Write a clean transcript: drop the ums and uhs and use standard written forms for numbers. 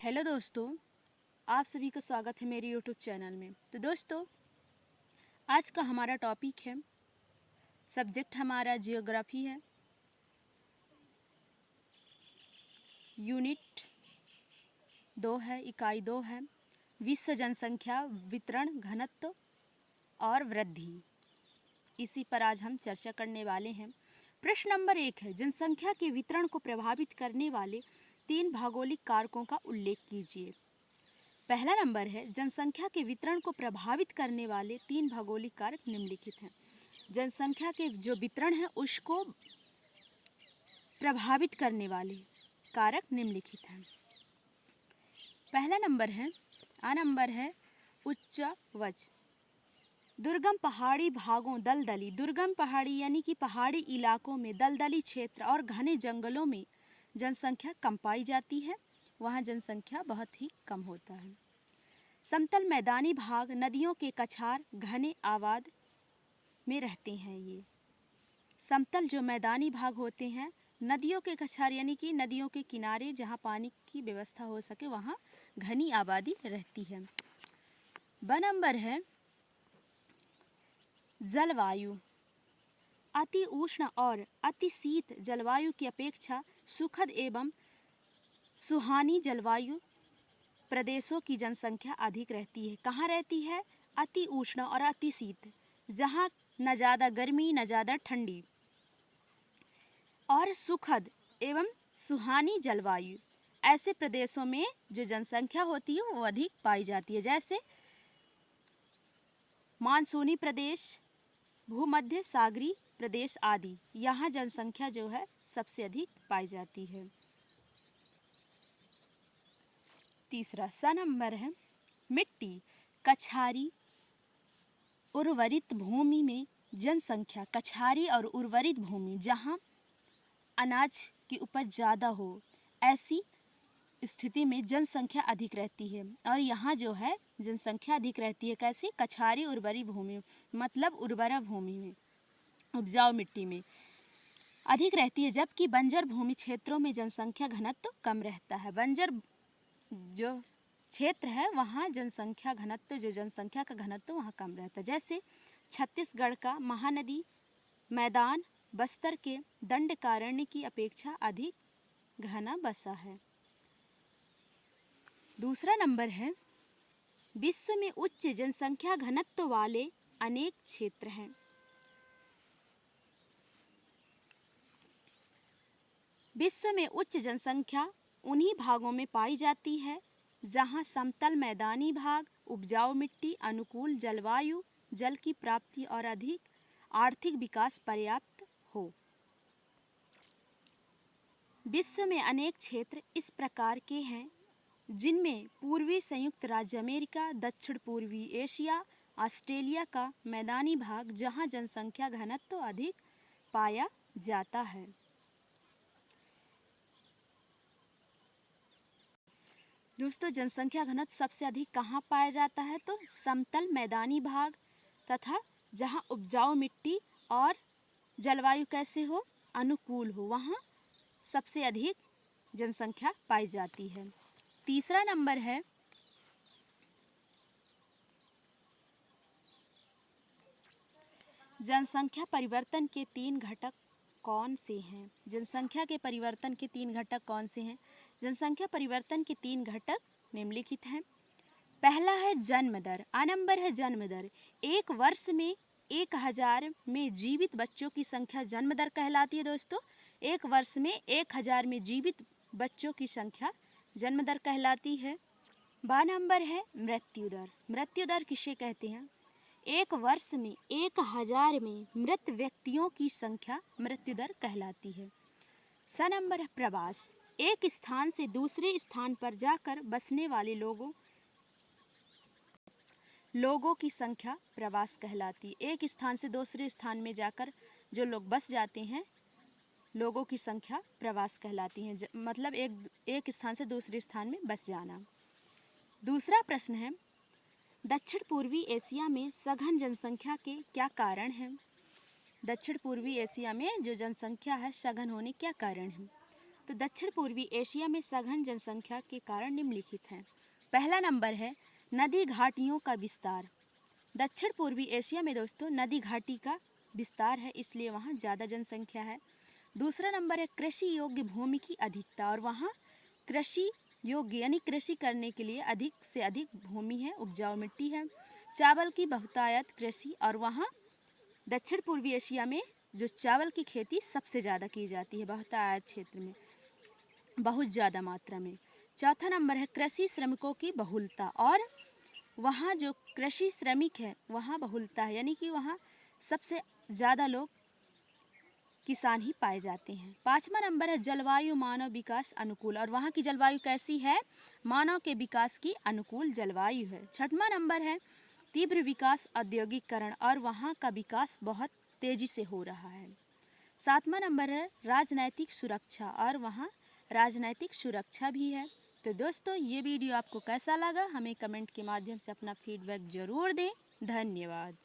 Hello दोस्तों, आप सभी का स्वागत है मेरे यूट्यूब चैनल में। तो दोस्तों, आज का हमारा टॉपिक है, सब्जेक्ट हमारा जियोग्राफी है। यूनिट 2 है, इकाई 2 है, विश्व जनसंख्या वितरण घनत्व और वृद्धि। इसी पर आज हम चर्चा करने वाले हैं। प्रश्न नंबर 1 है, जनसंख्या के वितरण को प्रभावित करने वाले 3 भौगोलिक कारकों का उल्लेख कीजिए। पहला नंबर है, जनसंख्या के वितरण को प्रभावित करने वाले 3 भौगोलिक कारक निम्नलिखित हैं। जनसंख्या के जो वितरण है उसको प्रभावित करने वाले कारक निम्नलिखित हैं। पहला नंबर है, नंबर है उच्चावच। दुर्गम पहाड़ी भागों दलदली, दुर्गम पहाड़ी यानी कि पहाड़ी इलाकों में दलदली क्षेत्र और घने जंगलों में जनसंख्या कम पाई जाती है, वहाँ जनसंख्या बहुत ही कम होता है। समतल मैदानी भाग, नदियों के कछार घने आबाद में रहते हैं। ये समतल जो मैदानी भाग होते हैं, नदियों के कछार यानी कि नदियों के किनारे जहाँ पानी की व्यवस्था हो सके वहाँ घनी आबादी रहती है। ब नंबर है जलवायु। अति उष्ण और अति शीत जलवायु की अपेक्षा सुखद एवं सुहानी जलवायु प्रदेशों की जनसंख्या अधिक रहती है। कहाँ रहती है? अति उष्ण और अति शीत, जहाँ न ज़्यादा गर्मी न ज़्यादा ठंडी, और सुखद एवं सुहानी जलवायु, ऐसे प्रदेशों में जो जनसंख्या होती है वो अधिक पाई जाती है। जैसे मानसूनी प्रदेश, भूमध्य सागरीय प्रदेश आदि, यहाँ जनसंख्या जो है सबसे अधिक पाई जाती है। तीसरा सा नंबर है मिट्टी। कछारी उर्वरित भूमि में जनसंख्या, कछारी और उर्वरित भूमि जहाँ अनाज की उपज ज़्यादा हो, ऐसी स्थिति में जनसंख्या अधिक रहती है। और यहाँ जो है जनसंख्या अधिक रहती है कैसी? कछारी उर्वरी भूमि, मतलब उर्वरा भूमि में, उपजाऊ मिट्टी में अधिक रहती है। जबकि बंजर भूमि क्षेत्रों में जनसंख्या घनत्व कम रहता है। बंजर जो क्षेत्र है वहाँ जनसंख्या घनत्व, जो जनसंख्या का घनत्व वहाँ कम रहता है। जैसे छत्तीसगढ़ का महानदी मैदान बस्तर के दंडकारण्य की अपेक्षा अधिक घना बसा है। दूसरा नंबर है, विश्व में उच्च जनसंख्या घनत्व वाले अनेक क्षेत्र हैं। विश्व में उच्च जनसंख्या उन्हीं भागों में पाई जाती है जहां समतल मैदानी भाग, उपजाऊ मिट्टी, अनुकूल जलवायु, जल की प्राप्ति और अधिक आर्थिक विकास पर्याप्त हो। विश्व में अनेक क्षेत्र इस प्रकार के हैं जिनमें पूर्वी संयुक्त राज्य अमेरिका, दक्षिण पूर्वी एशिया, ऑस्ट्रेलिया का मैदानी भाग जहां जनसंख्या घनत्व अधिक पाया जाता है। दोस्तों, जनसंख्या घनत्व सबसे अधिक कहाँ पाया जाता है? तो समतल मैदानी भाग तथा जहाँ उपजाऊ मिट्टी और जलवायु कैसे हो? अनुकूल हो, वहाँ सबसे अधिक जनसंख्या पाई जाती है। तीसरा नंबर है जनसंख्या परिवर्तन के 3 घटक कौन से हैं? जनसंख्या के परिवर्तन के 3 घटक कौन से हैं? जनसंख्या परिवर्तन के 3 घटक निम्नलिखित हैं। पहला है जन्म दर। नंबर है जन्म दर। एक वर्ष में 1000 में जीवित बच्चों की संख्या जन्म दर कहलाती है। दोस्तों, एक वर्ष में 1000 में जीवित बच्चों की संख्या जन्म दर कहलाती है। नंबर है मृत्यु दर। मृत्यु दर किसे कहते हैं? एक वर्ष में 1000 में मृत व्यक्तियों की संख्या मृत्यु दर कहलाती है। नंबर है प्रवास। एक स्थान से दूसरे स्थान पर जाकर बसने वाले लोगों की संख्या प्रवास कहलाती है। एक स्थान से दूसरे स्थान में जाकर जो लोग बस जाते हैं, लोगों की संख्या प्रवास कहलाती है। मतलब एक स्थान से दूसरे स्थान में बस जाना। दूसरा प्रश्न है, दक्षिण पूर्वी एशिया में सघन जनसंख्या के क्या कारण हैं? दक्षिण पूर्वी एशिया में जो जनसंख्या है सघन होने क्या कारण है? तो दक्षिण पूर्वी एशिया में सघन जनसंख्या के कारण निम्नलिखित हैं। पहला नंबर है नदी घाटियों का विस्तार। दक्षिण पूर्वी एशिया में दोस्तों नदी घाटी का विस्तार है, इसलिए वहाँ ज़्यादा जनसंख्या है। दूसरा नंबर है कृषि योग्य भूमि की अधिकता, और वहाँ कृषि योग्य यानी कृषि करने के लिए अधिक से अधिक भूमि है, उपजाऊ मिट्टी है। चावल की बहुतायत कृषि, और वहाँ दक्षिण पूर्वी एशिया में जो चावल की खेती सबसे ज़्यादा की जाती है बहुतायत क्षेत्र में, बहुत ज़्यादा मात्रा में। चौथा नंबर है कृषि श्रमिकों की बहुलता, और वहाँ जो कृषि श्रमिक है वहाँ बहुलता है, यानी कि वहाँ सबसे ज़्यादा लोग किसान ही पाए जाते हैं। पाँचवा नंबर है जलवायु मानव विकास अनुकूल, और वहाँ की जलवायु कैसी है? मानव के विकास की अनुकूल जलवायु है। छठवां नंबर है तीव्र विकास औद्योगिकरण, और वहाँ का विकास बहुत तेजी से हो रहा है। सातवां नंबर है राजनैतिक सुरक्षा, और वहाँ राजनैतिक सुरक्षा भी है। तो दोस्तों ये वीडियो आपको कैसा लगा हमें कमेंट के माध्यम से अपना फीडबैक ज़रूर दें। धन्यवाद।